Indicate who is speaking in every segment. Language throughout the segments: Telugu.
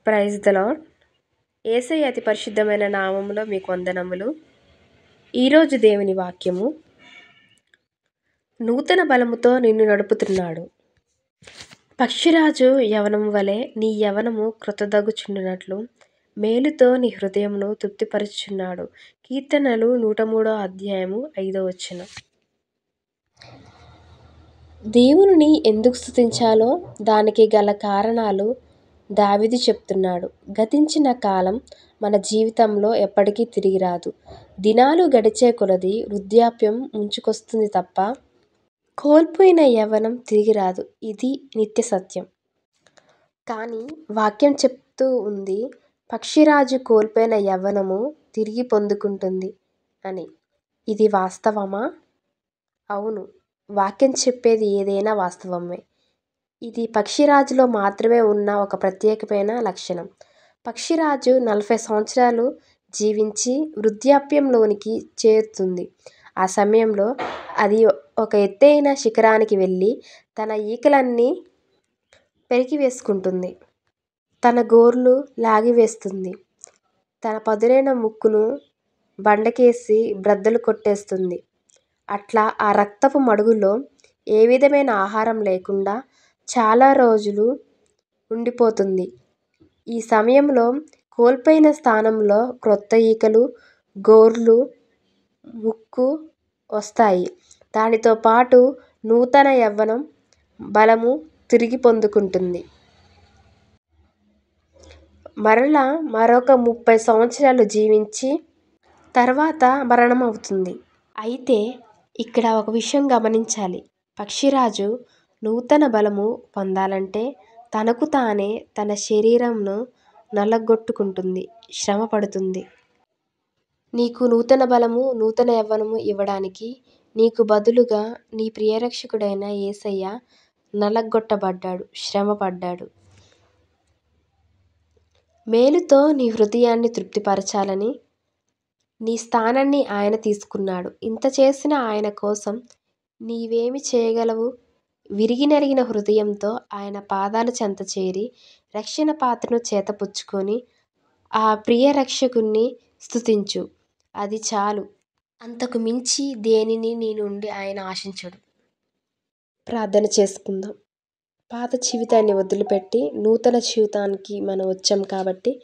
Speaker 1: Praise the lord. యేసయ్య అతి పరిశుద్ధమైన నామములో మీకు వందనములు. ఈరోజు దేవుని వాక్యము, నూతన బలముతో నిన్ను నడుపుతున్నాడు. పక్షిరాజు యవనము వలె నీ యవనము క్రొత్తదగుచుండునట్లు మేలుతో నీ హృదయమును తృప్తిపరచుచున్నాడు. కీర్తనలు 103:5. దేవునిని ఎందుకు స్తుతించాలో దానికి గల కారణాలు దావీదు చెప్తున్నాడు. గతించిన కాలం మన జీవితంలో ఎప్పటికీ తిరిగి రాదు. దినాలు గడిచే కొలది వృద్ధాప్యం ముంచుకొస్తుంది తప్ప కోల్పోయిన యవ్వనం తిరిగి రాదు. ఇది నిత్య సత్యం. కానీ వాక్యం చెప్తూ ఉంది, పక్షిరాజు కోల్పోయిన యవ్వనము తిరిగి పొందుకుంటుంది అని. ఇది వాస్తవమా? అవును, వాక్యం చెప్పేది ఏదైనా వాస్తవమే. ఇది పక్షిరాజులో మాత్రమే ఉన్న ఒక ప్రత్యేకమైన లక్షణం. పక్షిరాజు 40 సంవత్సరాలు జీవించి వృద్ధాప్యంలోనికి చేరుతుంది. ఆ సమయంలో అది ఒక ఎత్తైన శిఖరానికి వెళ్ళి తన ఈకలన్నీ పెరికివేసుకుంటుంది. తన గోర్లు లాగివేస్తుంది. తన పదునైన ముక్కును బండకేసి బ్రద్దలు కొట్టేస్తుంది. అట్లా ఆ రక్తపు మడుగులో ఏ విధమైన ఆహారం లేకుండా చాలా రోజులు ఉండిపోతుంది. ఈ సమయంలో కోల్పోయిన స్థానంలో క్రొత్త ఈకలు, గోర్లు, ముక్కు వస్తాయి. దానితో పాటు నూతన యవ్వనం, బలము తిరిగి పొందుకుంటుంది. మరలా మరొక 30 సంవత్సరాలు జీవించి తర్వాత మరణం అవుతుంది. అయితే ఇక్కడ ఒక విషయం గమనించాలి. పక్షిరాజు నూతన బలము పొందాలంటే తనకు తానే తన శరీరంను నలగొట్టుకుంటుంది, శ్రమ పడుతుంది. నీకు నూతన బలము, నూతన యవ్వనము ఇవ్వడానికి నీకు బదులుగా నీ ప్రియరక్షకుడైన యేసయ్య నలగొట్టబడ్డాడు, శ్రమపడ్డాడు. మేలుతో నీ హృదయాన్ని తృప్తిపరచాలని నీ స్థానాన్ని ఆయన తీసుకున్నాడు. ఇంత చేసిన ఆయన కోసం నీవేమి చేయగలవు? విరిగి నలిగిన హృదయంతో ఆయన పాదాల చెంత చేరి రక్షణ పాత్రను చేతపుచ్చుకొని ఆ ప్రియ రక్షకుణ్ణి స్తుతించు. అది చాలు. అంతకు మించి దేనిని నీ నుండి ఆయన ఆశించడు. ప్రార్థన చేసుకుందాం. పాత జీవితాన్ని వదిలిపెట్టి నూతన జీవితానికి మనం వచ్చాం కాబట్టి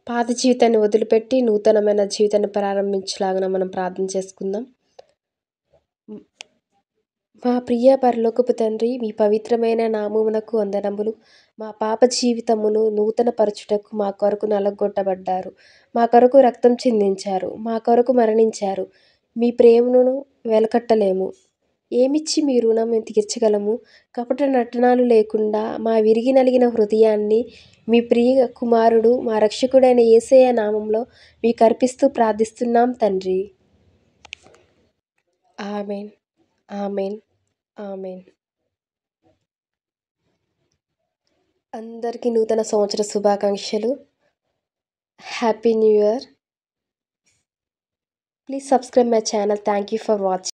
Speaker 1: పాత జీవితాన్ని వదిలిపెట్టి నూతనమైన జీవితాన్ని ప్రారంభించలాగా మనం ప్రార్థన చేసుకుందాం. మా ప్రియ పరలోకపు తండ్రి, మీ పవిత్రమైన నామమునకు వందనములు. మా పాప జీవితమును నూతన పరచుటకు మా కొరకు నలగొట్టబడ్డారు, మా కొరకు రక్తం చిందించారు, మా కొరకు మరణించారు. మీ ప్రేమను వెలకట్టలేము. ఏమిచ్చి మీ రుణం తీర్చగలము? కపట నటనాలు లేకుండా మా విరిగి నలిగిన హృదయాన్ని మీ ప్రియ కుమారుడు, మా రక్షకుడైన యేసయ్య నామంలో మీకు అర్పిస్తూ ప్రార్థిస్తున్నాం తండ్రి. Amen, amen, amen. అందరికీ నూతన సంవత్సర శుభాకాంక్షలు. Happy new year. Please subscribe my channel. Thank you for watching.